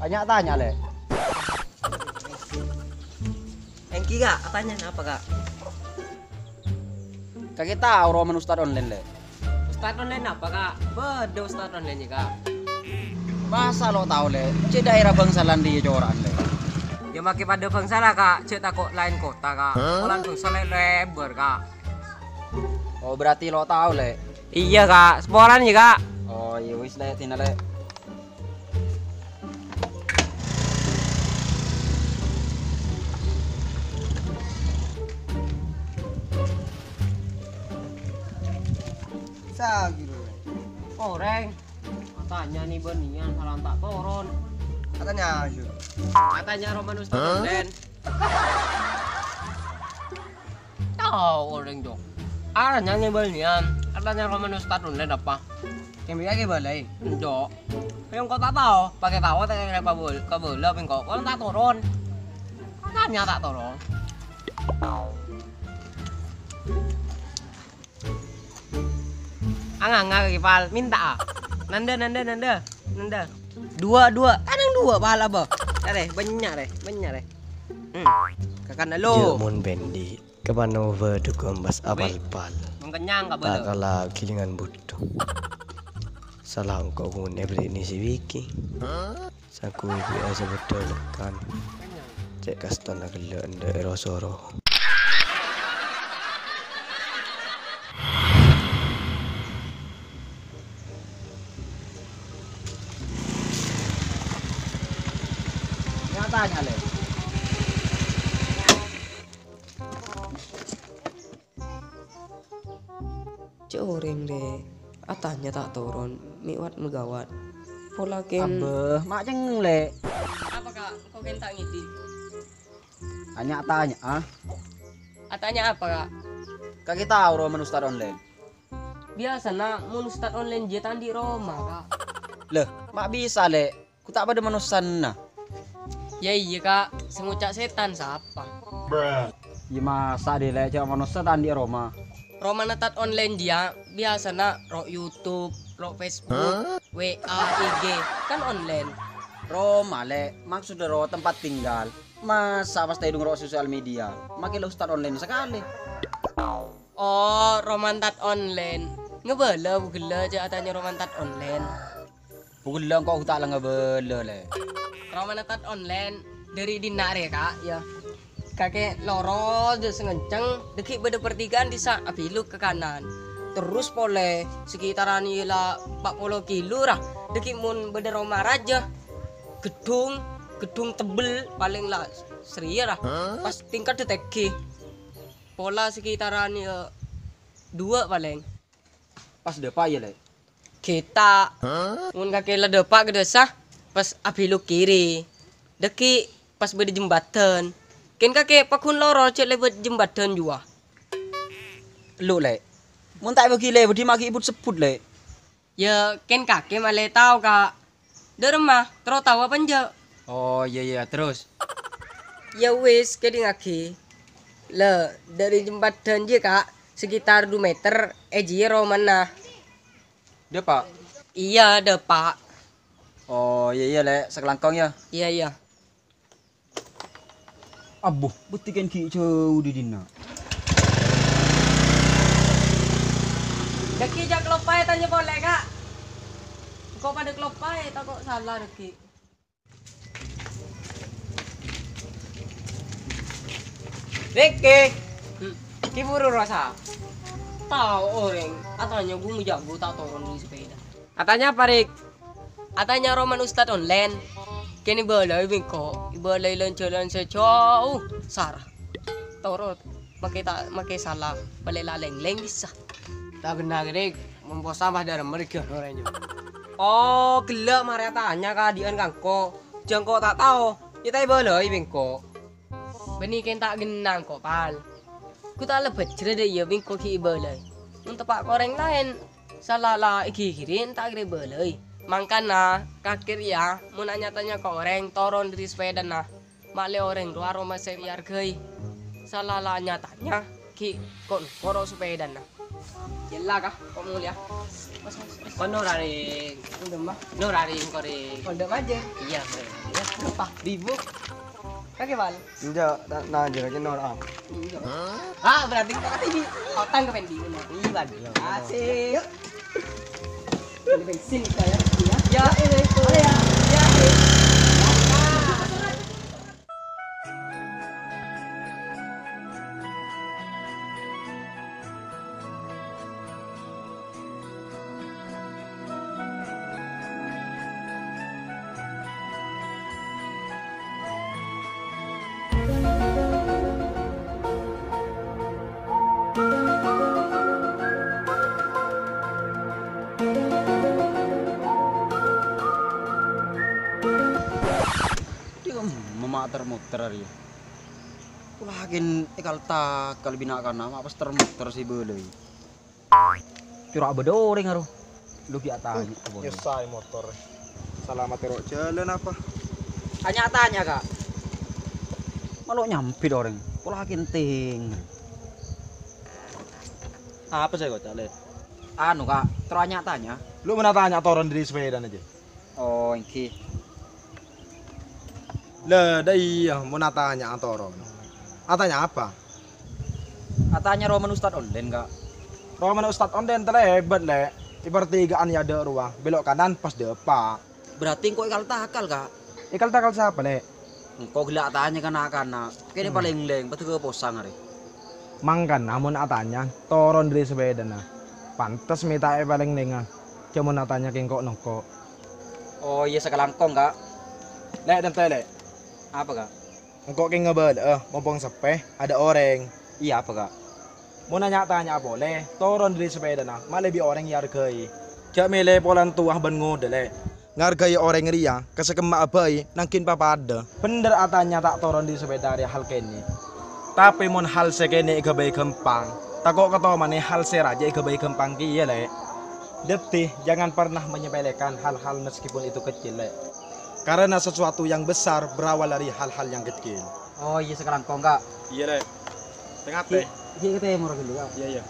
Tanya-tanya, Le. Engki kak, apanya apa kak? Kaki tahu Roman Ustadz online, Le. Ustadz online apa kak? Beda Ustadz online nya kak. Masa lo tahu, Le? Cek daerah Bangsalan di Joran, Le. Ya maki pada Bangsala kak, cek takut lain kota kak. Orang Bangsala lebar kak. Oh, berarti lo tahu, Le. Iya kak, sporan ya kak. Oh, iya wis, Le, tina, Le. Gitu. Koreng. Katanya nih benian salam tak turun. Katanya aja. Katanya Roman Ustadz online. Tahu orang dong. Arahnya ngebelian. Katanya Roman Ustadz online apa? Kembali ke balai. Enggak. Yang kau tak tahu, pakai tahu tak kira kabel, kau orang tak turun. Katanya tak turun. Anganga kipal minta ah. Nanda. Dua. Kadang dua pala ba. Are, banyak deh. Kakak lo. Mon bendi kabanova dugombas apal-pal. Mengkenyang ka belo. Akala kilingan buto. Salah engkau kun ebri ini si Wiki. Saku biasa betul kan. Cek kaston agak anda erosoro. Tanya, Le. Coreng deh, atanya tak turun, miwat megawat. Pola ken. Abeh, mak ceng, Le. Apa kak? Kau ken tak ngiti? Tanya-tanya, ah. Atanya apa kak? Kaki tahu Roman Ustadz online. Biasa nak, mun start online dia tandi Roma kak. Leh, mak bisa, Le. Ku tak pada manusan nah. Ya iya kak, sengucak setan siapa? Ya masa deh, Le, cewek manusia tandi Roma. Roma netat online dia, biasa nak, ro YouTube, ro Facebook, WA, IG, kan online. Roma, Le, maksudnya ro tempat tinggal. Masa pas tadi ro sosial media, makin lo start online sekali. Oh, romantat online. Ngebela bugela aja atanya romantat online. Bukan kau tak lah ngebela, Le. Romantat online dari dinar ya kak ya. Kakek loro aja sengenceng dekik beda pertigaan di sak apilu ke kanan. Terus pole sekitaran ila 40 kilo lah. Dekik mun beda Roma raja. Gedung tebel paling lah seria lah. Pas tingkat deteki. Pola sekitaran ya 2 paling. Pas depan ya, Le. Kita mun kakek la depak ke desa pas apilu kiri. Deki pas beda jembatan. Ken kakek pakun loro cek lewat jembatan juga. Lu, Le. Mun tak bagi, Le, budi maki ibu sebut, Le. Ya ken kakek malah tahu kak. Derma terus tahu apa nje? Oh, iya, terus. Ya wis kedi ngaki. Le dari jembatan je kak sekitar 2 meter jiro mana? Depan. Iya depak. Oh, iya, Le, sekelangkong ya. Iya. Abuh, betikan ki jauh di dina. Deki jak kelopai tanya boleh kak. Kau pada kelopai tak kok salah deki. Riki. Kiburu rasa. Tahu orang atanya gue mau jago tak turun di sepeda. Katanya apa Rik? Atanya Roman Ustadz online. Kini balai bingko, balai lancaran sejauh sarah. Torot, makai salah, balai laleng bisa. Tak kena Rik, memposambah dari mereka orangnya. Oh, gelap Maria tanya keadian kangko. Jangko tak tahu, kita balai bingko. Beni ken tak genang kok pal. Ku tak lebet cerita ya bingko ki balai. Untuk pak koreng lain, salah lah iki kirin tak kira balai. Mangkana kakir ya, mau nanya-tanya ke orang turun dari sepeda nah. Male orang luar rumah saya hargai. Salah lah nyatanya ki kon koro sepeda nah. Jelas kah kok mulia? Kau nurari, Udah mah. nurari kori. Udah aja. Iya, ya. Apa? Bibuk. Kakek bal. Enggak, nah aja lagi norak. Ah, berarti kita kata ini otang ke pendi. Iya, Bang. Asik. Ini bensin kita ya. Ya, ini. Ya. Ya. Dia memater-muter hari. Kulakin ikal tak kali bina kana apa muter si beuleuy. Curah bedoreng aruh. Lu ki atanya apa? Nyesai motor. Selamat terok jalan apa? Tanya-tanya, Kak. Malu nyampi doreng. Kulakin ting. Apa sih kok calet? Anu, Kak, tanya-tanya. Lu mana tanya toron dari sepeda aja? Oh, iki. Lah, iya mau tanya toron. Tanya apa? Atanya Roman Ustad online, Kak. Roman Ustad online terlebat le. Di pertigaan ya ada ruang, belok kanan pas depan. Berarti kok ikal takal, Kak. Ikal takal siapa le? Engkau gila tanya kana-kana. Kene paling leng, betul ke posang hari. Mangkan namun atanya toron dari sepeda nah. Pantes minta paling nenga. Cuma natanya kengkok nongko. Oh, iya sekalangkong, Kak. Le dan tele. Apa, Kak? Engkok keng ngebel, mumpung sepeh ada orang. Iya, apa, Kak? Mau nanya tanya boleh, toron dari sepeda nah, malah lebih orang yang hargai. Cak mele polan tuah ban ngode ngargai orang ria, kesekema abai, nangkin papada. Bener atanya tak toron di sepeda ria hal kene. Tapi mon hal sekene igabai gempang. Takok ketau mana hal seraja igabai gempang kiye le. Detih, jangan pernah menyepelekan hal-hal meskipun itu kecil le. Karena sesuatu yang besar berawal dari hal-hal yang kecil. Oh, iya sekalangkong, Kak. Iya le. Tengah teh. Iya, kita mau dulu, Kak. Iya iya.